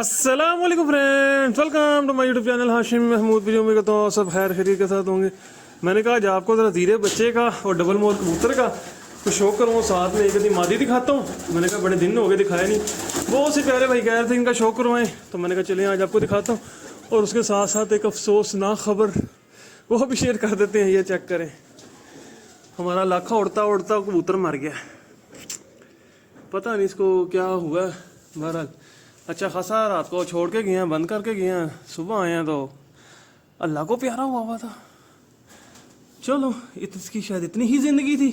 अस्सलाम वालेकुम friends, welcome to my YouTube channel Hashim Mahmood. Video में कहता हूँ सब खैर खैरियत के साथ होंगे। मैंने कहा आज आपको ज़रा ज़ीरे बच्चे का और डबल मोर कबूतर का कुछ शौक करूँ, साथ में एक आधी मादी दिखाता हूँ। मैंने कहा बड़े दिन हो गए दिखाया नहीं, बहुत से प्यारे भाई कह रहे थे इनका शौक करवाएं, तो मैंने कहा चलिए आज आपको दिखाता हूँ। और उसके साथ साथ एक अफसोसनाक खबर वो भी शेयर कर देते हैं। ये चेक करें, हमारा लाखा उड़ता उड़ता कबूतर मर गया। पता नहीं इसको क्या हुआ। बहरहाल अच्छा खासा रात को छोड़ के गए हैं, बंद करके गए हैं, सुबह आए हैं तो अल्लाह को प्यारा हुआ था। चलो इसकी शायद इतनी ही ज़िंदगी थी।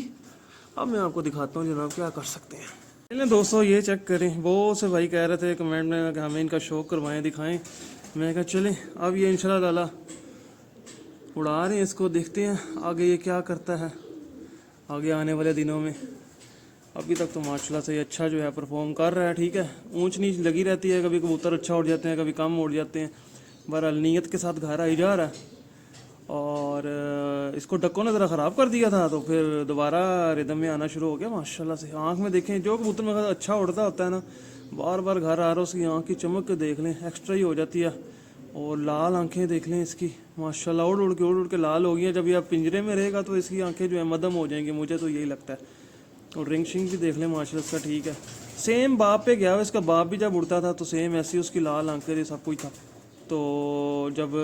अब मैं आपको दिखाता हूँ जनाब क्या कर सकते हैं। चलें दोस्तों, ये चेक करें। बहुत से भाई कह रहे थे कमेंट में कि हमें इनका शौक करवाएं, दिखाएं। मैं कहा चलें अब ये इंशाल्लाह ताला उड़ा रहे हैं इसको, देखते हैं आगे ये क्या करता है आगे आने वाले दिनों में। अभी तक तो माशाल्लाह से अच्छा जो है परफॉर्म कर रहा है। ठीक है, ऊंच नीच लगी रहती है, कभी कबूतर अच्छा उड़ जाते हैं, कभी कम उड़ जाते हैं। बहरहाल नीयत के साथ घर आई जा रहा है। और इसको डक्कों ने ज़रा ख़राब कर दिया था, तो फिर दोबारा रिदम में आना शुरू हो गया माशाल्लाह से। आँख में देखें, जो कबूतर में अच्छा उड़ता होता है ना, बार बार घर आ रहा है, उसकी आँख की चमक के देख लें एक्स्ट्रा ही हो जाती है। और लाल आंखें देख लें इसकी माशाल्लाह, उड़ के लाल हो गई हैं। जब ये अब पिंजरे में रहेगा तो इसकी आंखें जो है मदम हो जाएंगी, मुझे तो यही लगता है। और रिंग शिंग भी देख लें माशाल्लाह इसका ठीक है। सेम बाप पे गया हुआ, इसका बाप भी जब उड़ता था तो सेम ऐसी उसकी लाल आंखें थी, सब कुछ था। तो जब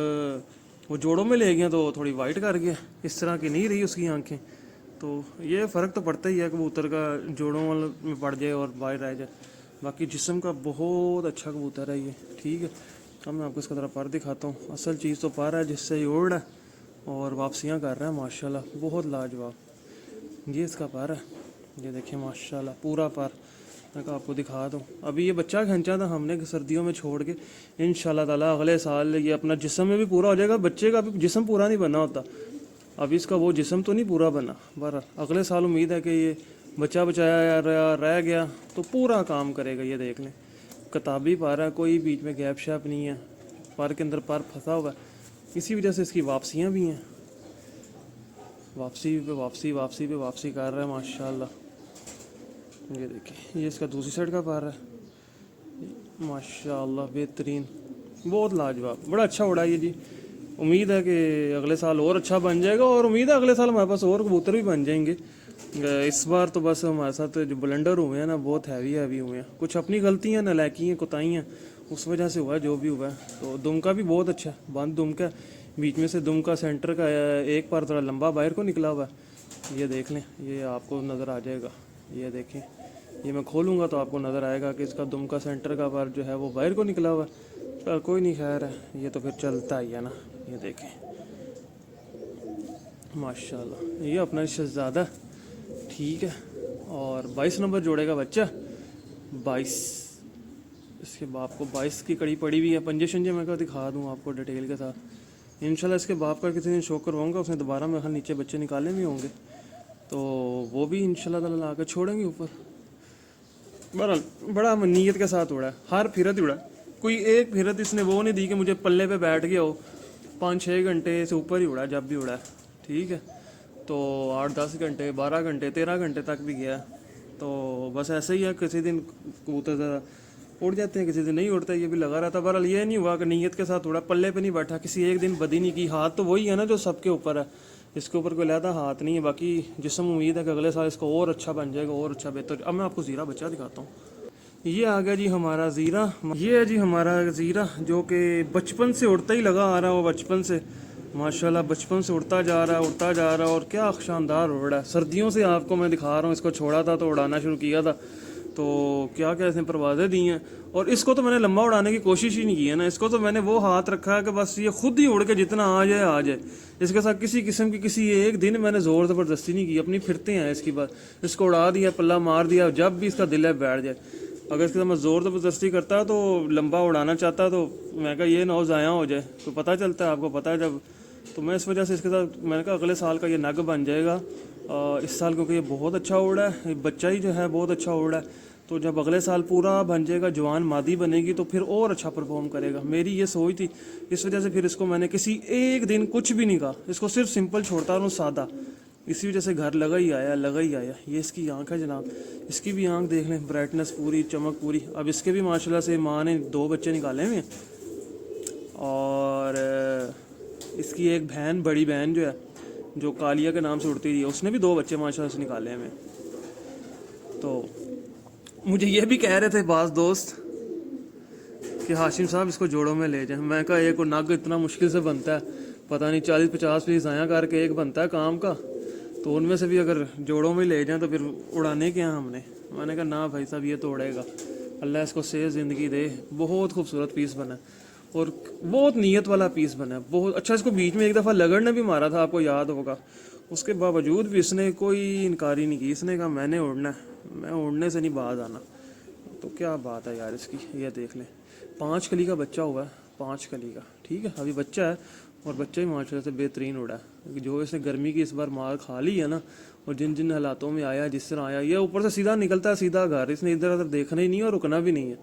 वो जोड़ों में ले गया तो थोड़ी वाइट कर गया, इस तरह की नहीं रही उसकी आंखें। तो ये फ़र्क तो पड़ता ही है कबूतर का, जोड़ों वाले में पड़ जाए और बाहर रह जाए। बाकी जिस्म का बहुत अच्छा कबूतर है ये। ठीक है, अब मैं आपको इसका ज़रा पर दिखाता हूँ। असल चीज़ तो पर है जिससे ये उड़ रहा है और वापसियाँ कर रहा है माशाल्लाह, बहुत लाजवाब। ये इसका पर है, ये देखें माशाल्लाह पूरा पर। मैं कहा आपको दिखा दूँ। अभी ये बच्चा खींचा था हमने सर्दियों में छोड़ के, इंशाल्लाह ताला अगले साल ये अपना जिस्म में भी पूरा हो जाएगा। बच्चे का भी जिस्म पूरा नहीं बना होता, अभी इसका वो जिस्म तो नहीं पूरा बना। बहरहाल अगले साल उम्मीद है कि ये बच्चा बचाया या रह गया तो पूरा काम करेगा। ये देख लें किताबी पर है, कोई बीच में गैप शैप नहीं है, पर के अंदर पर फंसा हुआ है। इसी वजह से इसकी वापसियाँ भी हैं, वापसी पे वापसी कर रहा है माशाल्लाह। ये देखिए, ये इसका दूसरी साइड का पार है माशाल्लाह, बेहतरीन, बहुत लाजवाब, बड़ा अच्छा उड़ा ये जी। उम्मीद है कि अगले साल और अच्छा बन जाएगा, और उम्मीद है अगले साल हमारे पास और कबूतर भी बन जाएंगे। इस बार तो बस हमारे साथ जो ब्लंडर हुए हैं ना, बहुत हैवी हुए हैं। कुछ अपनी गलतियाँ, नालायकियाँ, कोताहियाँ, उस वजह से हुआ है जो भी हुआ है। तो दुम का भी बहुत अच्छा है, बंद दुम का, बीच में से दुम का सेंटर का एक पार थोड़ा लंबा बाहर को निकला हुआ है। ये देख लें, ये आपको नज़र आ जाएगा। ये देखें, ये मैं खोलूँगा तो आपको नज़र आएगा कि इसका दुम का सेंटर का पार जो है वो बाहर को निकला हुआ है। चल कोई नहीं, खैर है, ये तो फिर चलता ही है ना। ये देखें माशाल्लाह, ये अपना शहज़ादा ठीक है। और 22 नंबर जोड़ेगा बच्चा, 22। इसके बाप को 22 की कड़ी पड़ी हुई है। पंजे शंजे मैं क्या दिखा दूँ आपको डिटेल के साथ। इंशाल्लाह इसके बाप का किसी दिन शौक करवाऊँगा, उसने दोबारा मेरे ख्याल नीचे बच्चे निकाले भी होंगे, तो वो भी इंशाल्लाह ताला ला के छोड़ेंगे ऊपर। बहरहाल बड़ा नीयत के साथ उड़ा है, हर फिरत उड़ा। कोई एक फिरत इसने वो नहीं दी कि मुझे पल्ले पे बैठ गया हो। 5-6 घंटे से ऊपर ही उड़ा जब भी उड़ा है। ठीक है, तो 8-10 घंटे, 12 घंटे, 13 घंटे तक भी गया। तो बस ऐसे ही है, किसी दिन कबूतर ज़रा उड़ जाते हैं, किसी दिन नहीं उड़ते, ये भी लगा रहता। बहरहाल ये नहीं हुआ कि नीयत के साथ उड़ा, पल्ले पे नहीं बैठा, किसी एक दिन बदी नहीं की। हाथ तो वही है ना जो सबके ऊपर है, इसके ऊपर कोई लहदा हाथ नहीं है। बाकी जिस्म उम्मीद है कि अगले साल इसको और अच्छा बन जाएगा, और अच्छा बेहतर। अब मैं आपको ज़ीरा बच्चा दिखाता हूँ। ये आ गया जी हमारा ज़ीरा। ये है जी हमारा ज़ीरा, जो कि बचपन से उड़ता ही लगा आ रहा है। वो बचपन से माशाल्लाह बचपन से उड़ता जा रहा है, और क्या शानदार उड़ रहा है। सर्दियों से आपको मैं दिखा रहा हूँ, इसको छोड़ा था तो उड़ाना शुरू किया था, तो क्या क्या इसने परवाज़ें दी हैं। और इसको तो मैंने लंबा उड़ाने की कोशिश ही नहीं की है ना, इसको तो मैंने वो हाथ रखा है कि बस ये खुद ही उड़ के जितना आ जाए। इसके साथ किसी किस्म की किसी एक दिन मैंने ज़ोर ज़बरदस्ती नहीं की, अपनी फिरते हैं इसकी बात। इसको उड़ा दिया, पल्ला मार दिया, जब भी इसका दिल है बैठ जाए। अगर इसके साथ मैं ज़ोर ज़बरदस्ती करता तो लंबा उड़ाना चाहता, तो मैं कहा ये नौ ज़ाया हो जाए, तो पता चलता है, आपको पता है जब। तो मैं इस वजह से इसके साथ मैंने कहा अगले साल का ये नग बन जाएगा इस साल, क्योंकि ये बहुत अच्छा उड़ा है, बच्चा ही जो है बहुत अच्छा उड़ा है। तो जब अगले साल पूरा बन जाएगा, जवान मादी बनेगी, तो फिर और अच्छा परफॉर्म करेगा। मेरी ये सोच थी, इस वजह से फिर इसको मैंने किसी एक दिन कुछ भी नहीं कहा, इसको सिर्फ सिंपल छोड़ता रहूँ, सादा। इसी वजह से घर लगा ही आया। ये इसकी आंख है जनाब, इसकी भी आंख देख लें, ब्राइटनेस पूरी, चमक पूरी। अब इसके भी माशाल्लाह से माँ ने 2 बच्चे निकाले हुए हैं। और इसकी एक बहन, बड़ी बहन जो है, जो कालिया के नाम से उड़ती रही है, उसने भी 2 बच्चे माशाल्लाह से निकाले हुए हैं। तो मुझे ये भी कह रहे थे बाज़ दोस्त कि हाशिम साहब इसको जोड़ों में ले जाएं। मैं कहा एक नग इतना मुश्किल से बनता है, पता नहीं 40-50 पीस आया करके एक बनता है काम का, तो उनमें से भी अगर जोड़ों में ले जाएं तो फिर उड़ाने क्या हमने। मैंने कहा ना भाई साहब ये तो उड़ेगा, अल्लाह इसको सेहत ज़िंदगी दे। बहुत खूबसूरत पीस बना है और बहुत नीयत वाला पीस बना है, बहुत अच्छा। इसको बीच में एक दफ़ा लगड़ ने भी मारा था, आपको याद होगा, उसके बावजूद भी इसने कोई इनकारी नहीं की। इसने कहा मैंने उड़ना है, मैं उड़ने से नहीं बाज आना। तो क्या बात है यार इसकी, ये देख लें, 5 कली का बच्चा हुआ है, 5 कली का, ठीक है, अभी बच्चा है और बच्चा ही माशाल्लाह से बेहतरीन उड़ा है। जो इसने गर्मी की इस बार मार खा ली है ना, और जिन जिन हालातों में आया, जिस तरह आया, ये ऊपर से सीधा निकलता है सीधा घर, इसने इधर उधर देखना ही नहीं और रुकना भी नहीं है,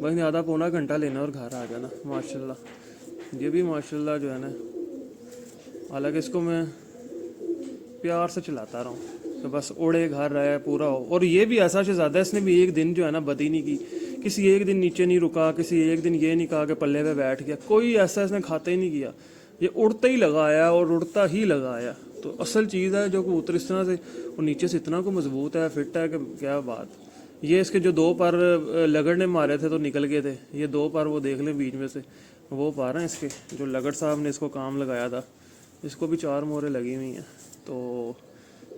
बस आधा पौना घंटा लेना और घर आ जाना माशाल्लाह। ये भी माशाल्लाह जो है ना, हालांकि इसको मैं प्यार से चलाता रहा हूँ तो बस उड़े, घर आया, पूरा हो। और ये भी ऐसा शहज़ादा, इसने भी एक दिन जो है ना बदी नहीं की, किसी एक दिन नीचे नहीं रुका, किसी एक दिन ये नहीं कहा कि पल्ले पे बैठ गया, कोई ऐसा इसने खाता ही नहीं किया। ये उड़ते ही लगा आया और उड़ता ही लगा आया। तो असल चीज़ है जो कबूतर इस तरह से और नीचे से इतना को मजबूत है, फिट है कि क्या बात। ये इसके जो 2 पर लगड़ ने मारे थे तो निकल गए थे, ये 2 पर वो देख लें बीच में से, वो पार हैं इसके, जो लगड़ साहब ने इसको काम लगाया था, इसको भी 4 मोहरें लगी हुई हैं। तो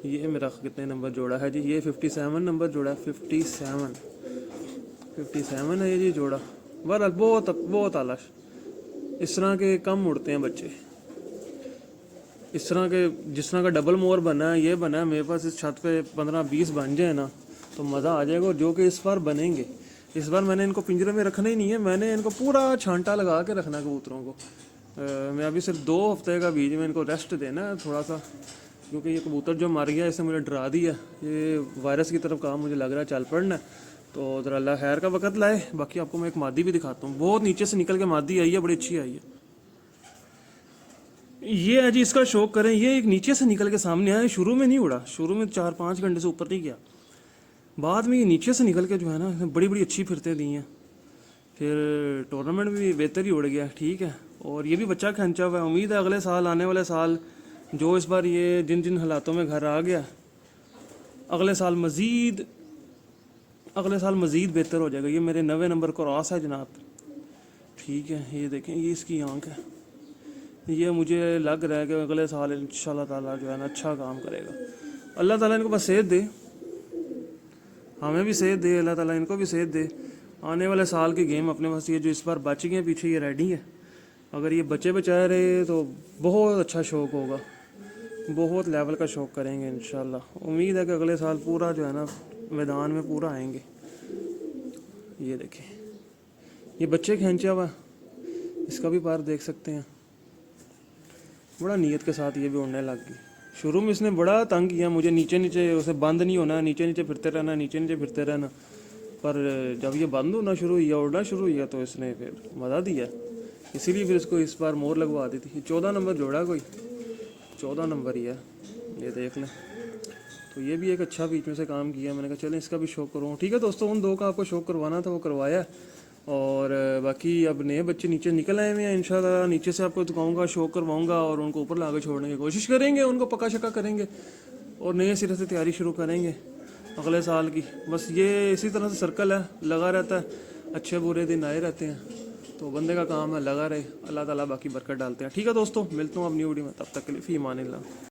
ये मेरा कितने नंबर जोड़ा है जी, ये 57 नंबर जोड़ा है, 57 है ये जी जोड़ा। बहरहाल बहुत आला। इस तरह के कम उड़ते हैं बच्चे, इस तरह के, जिस तरह का डबल मोर बना है, ये बना है मेरे पास। इस छत पे 15-20 बन जाए ना तो मज़ा आ जाएगा। और जो कि इस बार बनेंगे, इस बार मैंने इनको पिंजरे में रखना ही नहीं है, मैंने इनको पूरा छांटा लगा के रखना है कबूतरों को। मैं अभी सिर्फ 2 हफ्ते का बीच में इनको रेस्ट देना है थोड़ा सा, क्योंकि ये कबूतर जो मर गया इसने मुझे डरा दिया, ये वायरस की तरफ काम मुझे लग रहा है चल पड़ना है। तो ज़रा अल्लाह खैर का वक्त लाए। बाकी आपको मैं एक मादी भी दिखाता हूँ, बहुत नीचे से निकल के मादी आई है, बड़ी अच्छी आई है। ये है जी, इसका शौक करें, ये एक नीचे से निकल के सामने आया, शुरू में नहीं उड़ा, शुरू में 4-5 घंटे से ऊपर नहीं गया, बाद में ये नीचे से निकल के जो है ना बड़ी बड़ी अच्छी फिरते दी हैं। फिर टूर्नामेंट भी बेहतर ही उड़ गया, ठीक है। और ये भी बच्चा खंचा हुआ है, उम्मीद है अगले साल, आने वाले साल, जो इस बार ये जिन जिन हालातों में घर आ गया, अगले साल मज़ीद बेहतर हो जाएगा। ये मेरे 90 नंबर क्रॉस है जनाब, ठीक है। ये देखें, ये इसकी आंख है, ये मुझे लग रहा है कि अगले साल इंशाल्लाह ताला जो है ना अच्छा काम करेगा। अल्लाह ताला इनको बस सेहत दे, हमें भी सेहत दे, अल्लाह ताला इनको भी सेहत दे। आने वाले साल की गेम अपने पास, ये जो इस बार बच गए पीछे, ये रेडी है। अगर ये बच्चे बचाए रहे तो बहुत अच्छा शौक़ होगा, बहुत लेवल का शौक़ करेंगे इंशाल्लाह। उम्मीद है कि अगले साल पूरा जो है ना मैदान में पूरा आएंगे। ये देखें, ये बच्चे खींचा हुआ, इसका भी पार देख सकते हैं, बड़ा नीयत के साथ ये भी उड़ने लग गई। शुरू में इसने बड़ा तंग किया मुझे, नीचे नीचे उसे बंद नहीं होना, नीचे नीचे फिरते रहना, नीचे नीचे फिरते रहना। पर जब ये बंद होना शुरू हुआ, उड़ना शुरू हुआ, तो इसने फिर मज़ा दिया, इसीलिए फिर इसको इस बार मोर लगवा दी थी। 14 नंबर जोड़ा, कोई 14 नंबर ही है, ये देख लें। तो ये भी एक अच्छा बीच में से काम किया, मैंने कहा चलें इसका भी शौक़ करूँ, ठीक है दोस्तों। उन 2 का आपको शौक़ करवाना था, वो करवाया। और बाकी अब नए बच्चे नीचे निकल आए हुए हैं, इंशाल्लाह नीचे से आपको दिखाऊंगा, शौक़ करवाऊंगा और उनको ऊपर ला के छोड़ने की कोशिश करेंगे, उनको पका शका करेंगे और नए सिरे से तैयारी शुरू करेंगे अगले साल की। बस ये इसी तरह से सर्कल है, लगा रहता है, अच्छे बुरे दिन आए रहते हैं, तो बंदे का काम है लगा रहे, अल्लाह ताला बाकी बरकत डालते हैं। ठीक है दोस्तों, मिलता हूँ अपनी वीडियो में, तब तक के लिए फ़ी अमानिल्लाह।